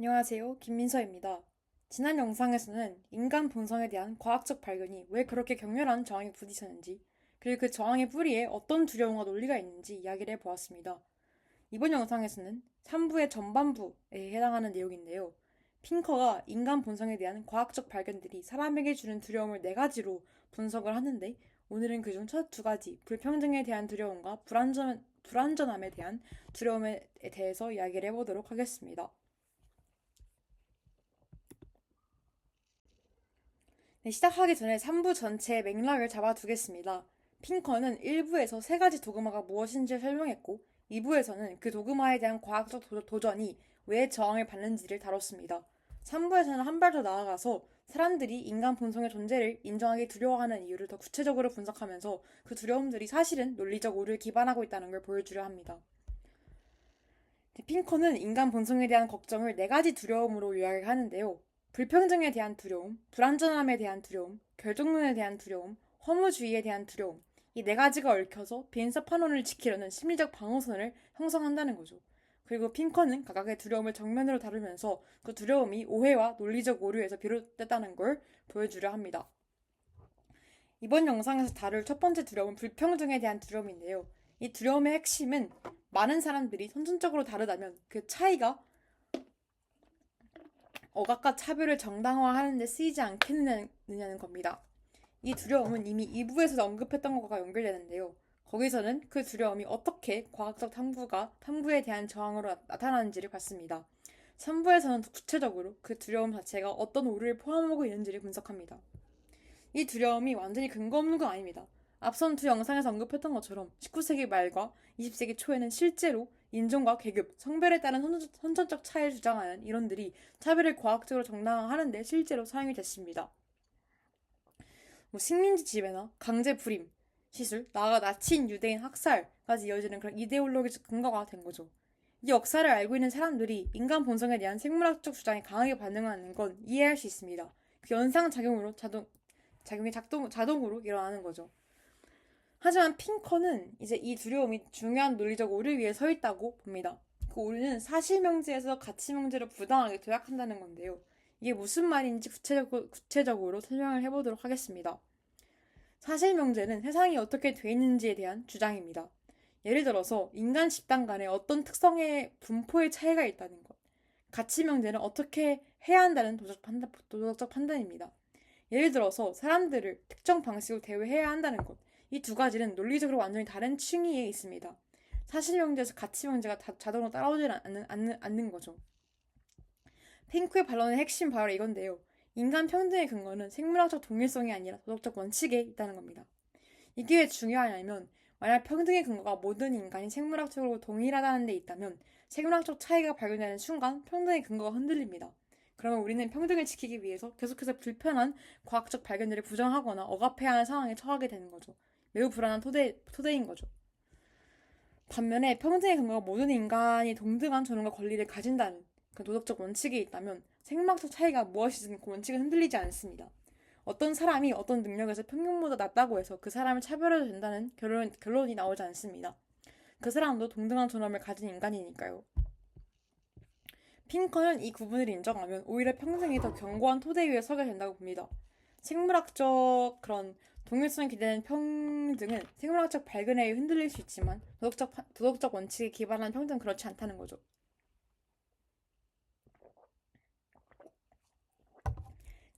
안녕하세요. 김민서입니다. 지난 영상에서는 인간 본성에 대한 과학적 발견이 왜 그렇게 격렬한 저항에 부딪혔는지, 그리고 그 저항의 뿌리에 어떤 두려움과 논리가 있는지 이야기를 해보았습니다. 이번 영상에서는 3부의 전반부에 해당하는 내용인데요. 핑커가 인간 본성에 대한 과학적 발견들이 사람에게 주는 두려움을 4가지로 분석을 하는데, 오늘은 그중 첫 2가지, 불평등에 대한 두려움과 불완전함에 대한 두려움에 대해서 이야기를 해보도록 하겠습니다. 네, 시작하기 전에 3부 전체의 맥락을 잡아두겠습니다. 핑커는 1부에서 3가지 도그마가 무엇인지 설명했고, 2부에서는 그 도그마에 대한 과학적 도전이 왜 저항을 받는지를 다뤘습니다. 3부에서는 한 발 더 나아가서 사람들이 인간 본성의 존재를 인정하기 두려워하는 이유를 더 구체적으로 분석하면서 그 두려움들이 사실은 논리적 오류에 기반하고 있다는 걸 보여주려 합니다. 핑커는 인간 본성에 대한 걱정을 4가지 두려움으로 요약을 하는데요. 불평등에 대한 두려움, 불안전함에 대한 두려움, 결정론에 대한 두려움, 허무주의에 대한 두려움. 이 4가지가 얽혀서 빈사판원을 지키려는 심리적 방어선을 형성한다는 거죠. 그리고 핑커는 각각의 두려움을 정면으로 다루면서 그 두려움이 오해와 논리적 오류에서 비롯됐다는 걸 보여주려 합니다. 이번 영상에서 다룰 첫 번째 두려움은 불평등에 대한 두려움인데요. 이 두려움의 핵심은 많은 사람들이 선천적으로 다르다면 그 차이가 억압과 차별을 정당화하는 데 쓰이지 않겠느냐는 겁니다. 이 두려움은 이미 2부에서 언급했던 것과 연결되는데요. 거기서는 그 두려움이 어떻게 과학적 탐구에 대한 저항으로 나타나는지를 봤습니다. 3부에서는 더 구체적으로 그 두려움 자체가 어떤 오류를 포함하고 있는지를 분석합니다. 이 두려움이 완전히 근거 없는 건 아닙니다. 앞선 2영상에서 언급했던 것처럼 19세기 말과 20세기 초에는 실제로 인종과 계급, 성별에 따른 선천적 차이를 주장하는 이론들이 차별을 과학적으로 정당화하는데 실제로 사용이 됐습니다. 식민지 지배나 강제 불임, 시술, 나아가 나치인 유대인 학살까지 이어지는 그런 이데올로기적 근거가 된 거죠. 이 역사를 알고 있는 사람들이 인간 본성에 대한 생물학적 주장에 강하게 반응하는 건 이해할 수 있습니다. 그 연상작용으로 작용이 자동으로 일어나는 거죠. 하지만 핑커는 이제 이 두려움이 중요한 논리적 오류 위에 서 있다고 봅니다. 그 오류는 사실명제에서 가치명제로 부당하게 도약한다는 건데요. 이게 무슨 말인지 구체적으로 설명을 해보도록 하겠습니다. 사실명제는 세상이 어떻게 돼 있는지에 대한 주장입니다. 예를 들어서 인간 집단 간에 어떤 특성의 분포의 차이가 있다는 것. 가치명제는 어떻게 해야 한다는 도덕적 판단입니다. 예를 들어서 사람들을 특정 방식으로 대우해야 한다는 것. 이 2가지는 논리적으로 완전히 다른 층위에 있습니다. 사실명제에서 가치명제가 자동으로 따라오지 않는 거죠. 핑크의 반론의 핵심 바로 이건데요. 인간 평등의 근거는 생물학적 동일성이 아니라 도덕적 원칙에 있다는 겁니다. 이게 왜 중요하냐면 만약 평등의 근거가 모든 인간이 생물학적으로 동일하다는 데 있다면 생물학적 차이가 발견되는 순간 평등의 근거가 흔들립니다. 그러면 우리는 평등을 지키기 위해서 계속해서 불편한 과학적 발견들을 부정하거나 억압해야 하는 상황에 처하게 되는 거죠. 매우 불안한 토대인 거죠. 반면에 평등의 근거가 모든 인간이 동등한 존엄과 권리를 가진다는 그 도덕적 원칙이 있다면 생물학적 차이가 무엇이든 그 원칙은 흔들리지 않습니다. 어떤 사람이 어떤 능력에서 평균보다 낫다고 해서 그 사람을 차별해도 된다는 결론이 나오지 않습니다. 그 사람도 동등한 존엄을 가진 인간이니까요. 핑커는 이 구분을 인정하면 오히려 평등이 더 견고한 토대 위에 서게 된다고 봅니다. 생물학적 그런 동일성이 기대는 평등은 생물학적 발견에 흔들릴 수 있지만 도덕적 원칙에 기반한 평등은 그렇지 않다는 거죠.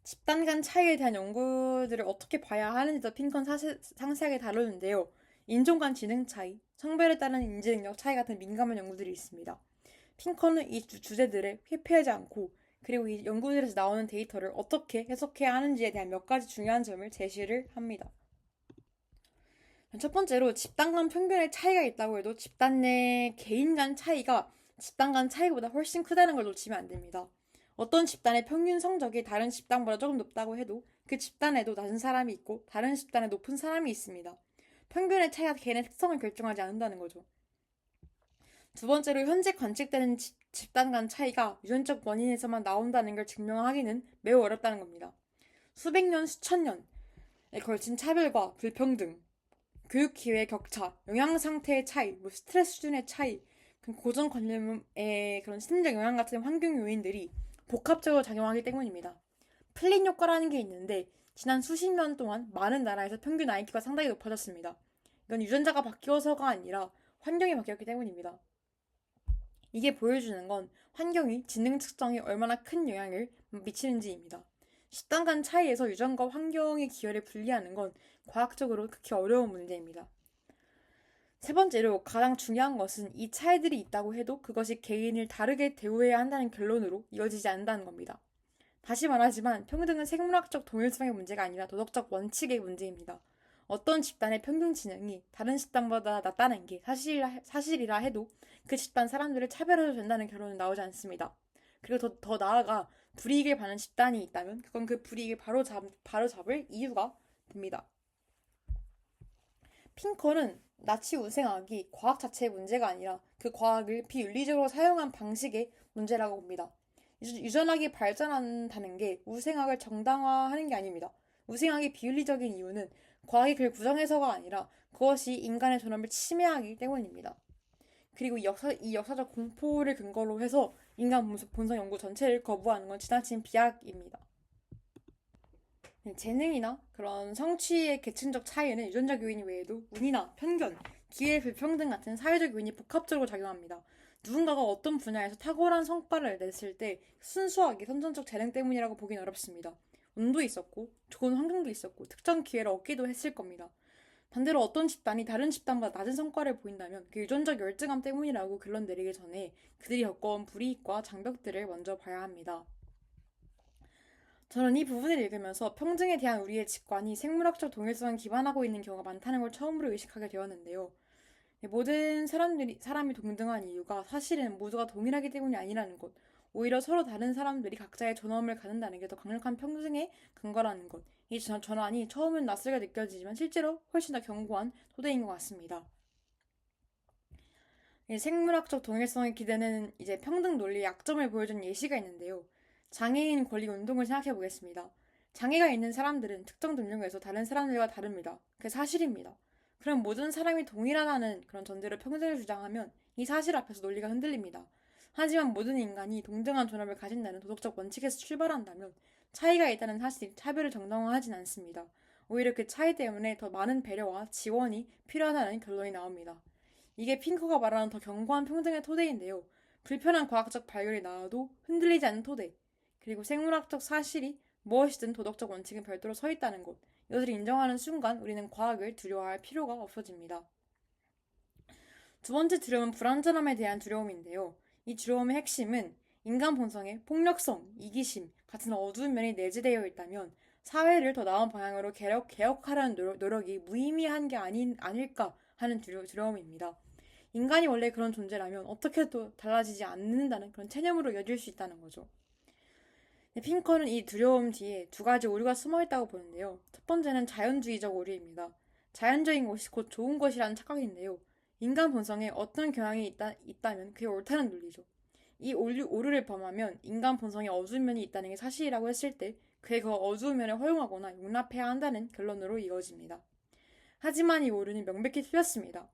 집단 간 차이에 대한 연구들을 어떻게 봐야 하는지도 핑크는 상세하게 다루는데요. 인종 간 지능 차이, 성별에 따른 인지 능력 차이 같은 민감한 연구들이 있습니다. 핑커는 이 주제들을 회피하지 않고 그리고 이 연구들에서 나오는 데이터를 어떻게 해석해야 하는지에 대한 몇 가지 중요한 점을 제시를 합니다. 첫 번째로 집단 간 평균의 차이가 있다고 해도 집단 내 개인 간 차이가 집단 간 차이보다 훨씬 크다는 걸 놓치면 안 됩니다. 어떤 집단의 평균 성적이 다른 집단보다 조금 높다고 해도 그 집단에도 낮은 사람이 있고 다른 집단에 높은 사람이 있습니다. 평균의 차이가 개인의 특성을 결정하지 않는다는 거죠. 2번째로 현재 관측되는 집단 간 차이가 유전적 원인에서만 나온다는 걸 증명하기는 매우 어렵다는 겁니다. 수백 년, 수천 년에 걸친 차별과 불평등, 교육 기회의 격차, 영양 상태의 차이, 스트레스 수준의 차이, 고정관념의 그런 심리적 영향 같은 환경 요인들이 복합적으로 작용하기 때문입니다. 플린 효과라는 게 있는데 지난 수십 년 동안 많은 나라에서 평균 IQ가 상당히 높아졌습니다. 이건 유전자가 바뀌어서가 아니라 환경이 바뀌었기 때문입니다. 이게 보여주는 건 환경이 지능 측정에 얼마나 큰 영향을 미치는지입니다. 집단 간 차이에서 유전과 환경의 기여를 분리하는 건 과학적으로 극히 어려운 문제입니다. 세 번째로 가장 중요한 것은 이 차이들이 있다고 해도 그것이 개인을 다르게 대우해야 한다는 결론으로 이어지지 않는다는 겁니다. 다시 말하지만 평등은 생물학적 동일성의 문제가 아니라 도덕적 원칙의 문제입니다. 어떤 집단의 평균 지능이 다른 집단보다 낮다는 게 사실이라 해도 그 집단 사람들을 차별해도 된다는 결론은 나오지 않습니다. 그리고 더 나아가 불이익을 받는 집단이 있다면 그건 그 불이익을 바로잡을 이유가 됩니다. 핑커는 나치 우생학이 과학 자체의 문제가 아니라 그 과학을 비윤리적으로 사용한 방식의 문제라고 봅니다. 유전학이 발전한다는 게 우생학을 정당화하는 게 아닙니다. 우생학이 비윤리적인 이유는 과학이 그를 부정해서가 아니라 그것이 인간의 존엄을 침해하기 때문입니다. 그리고 이 역사적 공포를 근거로 해서 인간 본성 연구 전체를 거부하는 건 지나친 비약입니다. 재능이나 그런 성취의 계층적 차이에는 유전적 요인 외에도 운이나 편견, 기회 불평등 같은 사회적 요인이 복합적으로 작용합니다. 누군가가 어떤 분야에서 탁월한 성과를 냈을 때 순수하게 선천적 재능 때문이라고 보긴 어렵습니다. 운도 있었고 좋은 환경도 있었고 특정 기회를 얻기도 했을 겁니다. 반대로 어떤 집단이 다른 집단보다 낮은 성과를 보인다면 그 유전적 열등함 때문이라고 결론 내리기 전에 그들이 겪어온 불이익과 장벽들을 먼저 봐야 합니다. 저는 이 부분을 읽으면서 평등에 대한 우리의 직관이 생물학적 동일성을 기반하고 있는 경우가 많다는 걸 처음으로 의식하게 되었는데요. 모든 사람이 동등한 이유가 사실은 모두가 동일하기 때문이 아니라는 것, 오히려 서로 다른 사람들이 각자의 존엄을 갖는다는 게 더 강력한 평등의 근거라는 것. 이 전환이 처음은 낯설게 느껴지지만 실제로 훨씬 더 견고한 토대인 것 같습니다. 생물학적 동일성에 기대는 이제 평등 논리의 약점을 보여준 예시가 있는데요. 장애인 권리 운동을 생각해 보겠습니다. 장애가 있는 사람들은 특정 능력에서 다른 사람들과 다릅니다. 그게 사실입니다. 그럼 모든 사람이 동일하다는 그런 전제로 평등을 주장하면 이 사실 앞에서 논리가 흔들립니다. 하지만 모든 인간이 동등한 존엄을 가진다는 도덕적 원칙에서 출발한다면 차이가 있다는 사실이 차별을 정당화하진 않습니다. 오히려 그 차이 때문에 더 많은 배려와 지원이 필요하다는 결론이 나옵니다. 이게 핑커가 말하는 더 견고한 평등의 토대인데요. 불편한 과학적 발견이 나와도 흔들리지 않는 토대, 그리고 생물학적 사실이 무엇이든 도덕적 원칙은 별도로 서 있다는 것, 이것을 인정하는 순간 우리는 과학을 두려워할 필요가 없어집니다. 두 번째 두려움은 불완전함에 대한 두려움인데요. 이 두려움의 핵심은 인간 본성의 폭력성, 이기심 같은 어두운 면이 내재되어 있다면 사회를 더 나은 방향으로 개혁하려는 노력이 무의미한 게 아닐까 하는 두려움입니다. 인간이 원래 그런 존재라면 어떻게 해도 달라지지 않는다는 그런 체념으로 여길 수 있다는 거죠. 핑커는 이 두려움 뒤에 두 가지 오류가 숨어 있다고 보는데요. 첫 번째는 자연주의적 오류입니다. 자연적인 것이 곧 좋은 것이라는 착각인데요. 인간 본성에 어떤 경향이 있다면 그게 옳다는 논리죠. 이 오류를 범하면 인간 본성에 어두운 면이 있다는 게 사실이라고 했을 때 그의 그 어두운 면을 허용하거나 용납해야 한다는 결론으로 이어집니다. 하지만 이 오류는 명백히 틀렸습니다.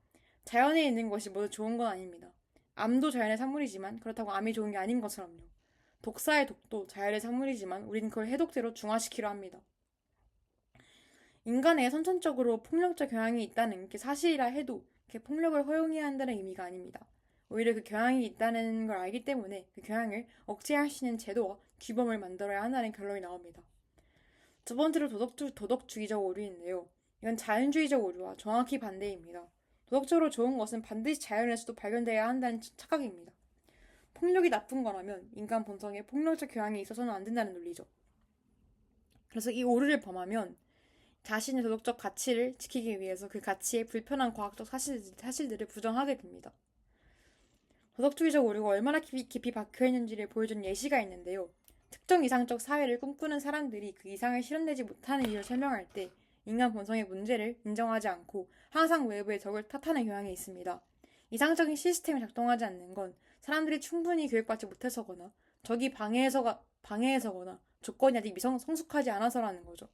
자연에 있는 것이 모두 좋은 건 아닙니다. 암도 자연의 산물이지만 그렇다고 암이 좋은 게 아닌 것처럼요. 독사의 독도 자연의 산물이지만 우린 그걸 해독제로 중화시키려 합니다. 인간에 선천적으로 폭력적 경향이 있다는 게 사실이라 해도 그 폭력을 허용해야 한다는 의미가 아닙니다. 오히려 그 경향이 있다는 걸 알기 때문에 그 경향을 억제할 수 있는 제도와 규범을 만들어야 한다는 결론이 나옵니다. 두 번째로 도덕주의적 오류인데요. 이건 자연주의적 오류와 정확히 반대입니다. 도덕적으로 좋은 것은 반드시 자연에서도 발견되어야 한다는 착각입니다. 폭력이 나쁜 거라면 인간 본성에 폭력적 경향이 있어서는 안 된다는 논리죠. 그래서 이 오류를 범하면 자신의 도덕적 가치를 지키기 위해서 그 가치에 불편한 과학적 사실들을 부정하게 됩니다. 도덕주의적 오류가 얼마나 깊이 박혀있는지를 보여준 예시가 있는데요. 특정 이상적 사회를 꿈꾸는 사람들이 그 이상을 실현되지 못하는 이유를 설명할 때 인간 본성의 문제를 인정하지 않고 항상 외부의 적을 탓하는 경향이 있습니다. 이상적인 시스템이 작동하지 않는 건 사람들이 충분히 교육받지 못해서거나 적이 방해해서거나 조건이 아직 성숙하지 않아서라는 거죠.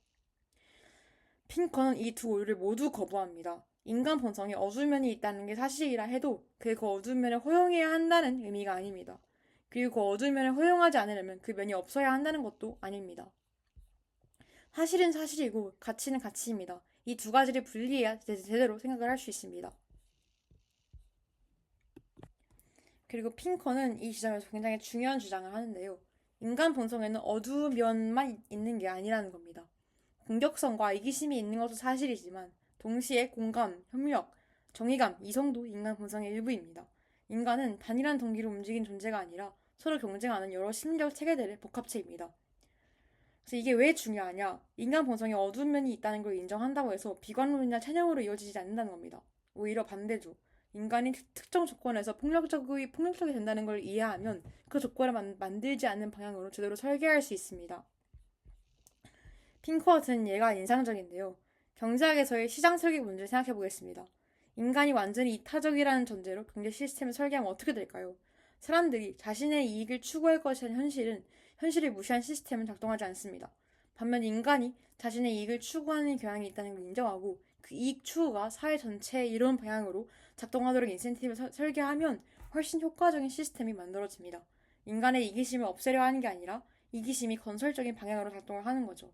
핑커는 이 두 오류를 모두 거부합니다. 인간 본성에 어두운 면이 있다는 게 사실이라 해도 그 어두운 면을 허용해야 한다는 의미가 아닙니다. 그리고 그 어두운 면을 허용하지 않으려면 그 면이 없어야 한다는 것도 아닙니다. 사실은 사실이고 가치는 가치입니다. 이 두 가지를 분리해야 제대로 생각을 할 수 있습니다. 그리고 핑커는 이 지점에서 굉장히 중요한 주장을 하는데요. 인간 본성에는 어두운 면만 있는 게 아니라는 겁니다. 공격성과 이기심이 있는 것도 사실이지만 동시에 공감, 협력, 정의감, 이성도 인간 본성의 일부입니다. 인간은 단일한 동기로 움직인 존재가 아니라 서로 경쟁하는 여러 심리적 체계들의 복합체입니다. 그래서 이게 왜 중요하냐? 인간 본성에 어두운 면이 있다는 걸 인정한다고 해서 비관론이나 찬양으로 이어지지 않는다는 겁니다. 오히려 반대죠. 인간이 특정 조건에서 폭력적이 된다는 걸 이해하면 그 조건을 만들지 않는 방향으로 제대로 설계할 수 있습니다. 핑크와 같은 예가 인상적인데요. 경제학에서의 시장 설계 문제를 생각해 보겠습니다. 인간이 완전히 이타적이라는 전제로 경제 시스템을 설계하면 어떻게 될까요? 사람들이 자신의 이익을 추구할 것이라는 현실을 무시한 시스템은 작동하지 않습니다. 반면 인간이 자신의 이익을 추구하는 경향이 있다는 걸 인정하고 그 이익 추구가 사회 전체에 이런 방향으로 작동하도록 인센티브를 설계하면 훨씬 효과적인 시스템이 만들어집니다. 인간의 이기심을 없애려 하는 게 아니라 이기심이 건설적인 방향으로 작동을 하는 거죠.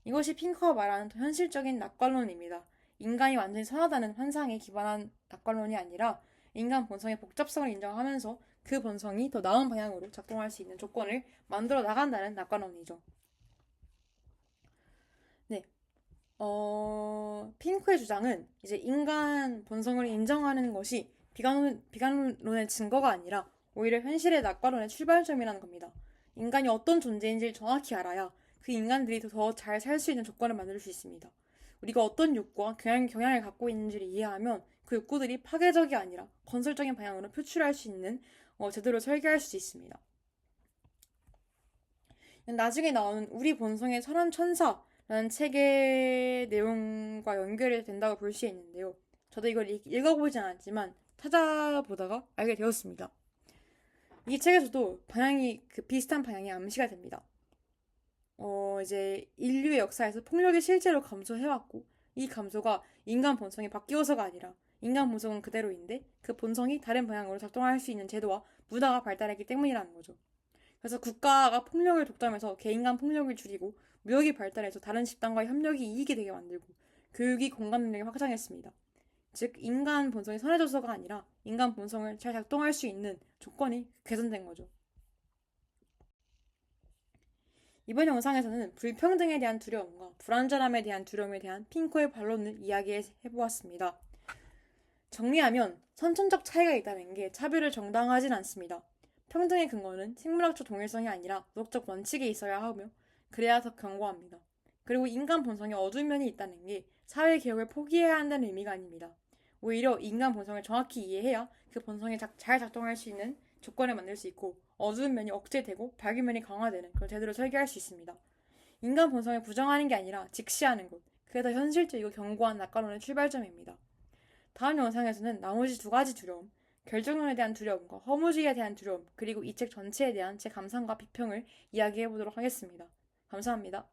이것이 핑크가 말하는 더 현실적인 낙관론입니다. 인간이 완전히 선하다는 환상에 기반한 낙관론이 아니라 인간 본성의 복잡성을 인정하면서 그 본성이 더 나은 방향으로 작동할 수 있는 조건을 만들어 나간다는 낙관론이죠. 네. 핑크의 주장은 이제 인간 본성을 인정하는 것이 비관론의 증거가 아니라 오히려 현실의 낙관론의 출발점이라는 겁니다. 인간이 어떤 존재인지를 정확히 알아야 그 인간들이 더 잘 살 수 있는 조건을 만들 수 있습니다. 우리가 어떤 욕구와 경향을 갖고 있는지를 이해하면 그 욕구들이 파괴적이 아니라 건설적인 방향으로 표출할 수 있는 제대로 설계할 수 있습니다. 나중에 나오는 우리 본성의 선한 천사라는 책의 내용과 연결이 된다고 볼 수 있는데요. 저도 이걸 읽어보진 않았지만 찾아보다가 알게 되었습니다. 이 책에서도 비슷한 방향이 암시가 됩니다. 이제 인류의 역사에서 폭력이 실제로 감소해왔고 이 감소가 인간 본성이 바뀌어서가 아니라 인간 본성은 그대로인데 그 본성이 다른 방향으로 작동할 수 있는 제도와 문화가 발달했기 때문이라는 거죠. 그래서 국가가 폭력을 독점해서 개인 간 폭력을 줄이고 무역이 발달해서 다른 집단과의 협력이 이익이 되게 만들고 교육이 공감 능력이 확장했습니다. 즉 인간 본성이 선해져서가 아니라 인간 본성을 잘 작동할 수 있는 조건이 개선된 거죠. 이번 영상에서는 불평등에 대한 두려움과 불안전함에 대한 두려움에 대한 핑크의 반론을 이야기해보았습니다. 정리하면 선천적 차이가 있다는 게 차별을 정당화하진 않습니다. 평등의 근거는 생물학적 동일성이 아니라 도덕적 원칙에 있어야 하며 그래야 더 견고합니다. 그리고 인간 본성에 어두운 면이 있다는 게 사회 개혁을 포기해야 한다는 의미가 아닙니다. 오히려 인간 본성을 정확히 이해해야 그 본성이 잘 작동할 수 있는 조건을 만들 수 있고 어두운 면이 억제되고 밝은 면이 강화되는 그걸 제대로 설계할 수 있습니다. 인간 본성을 부정하는 게 아니라 직시하는 것, 그게 더 현실적이고 견고한 낙관론의 출발점입니다. 다음 영상에서는 나머지 두 가지 두려움, 결정론에 대한 두려움과 허무주의에 대한 두려움, 그리고 이 책 전체에 대한 제 감상과 비평을 이야기해보도록 하겠습니다. 감사합니다.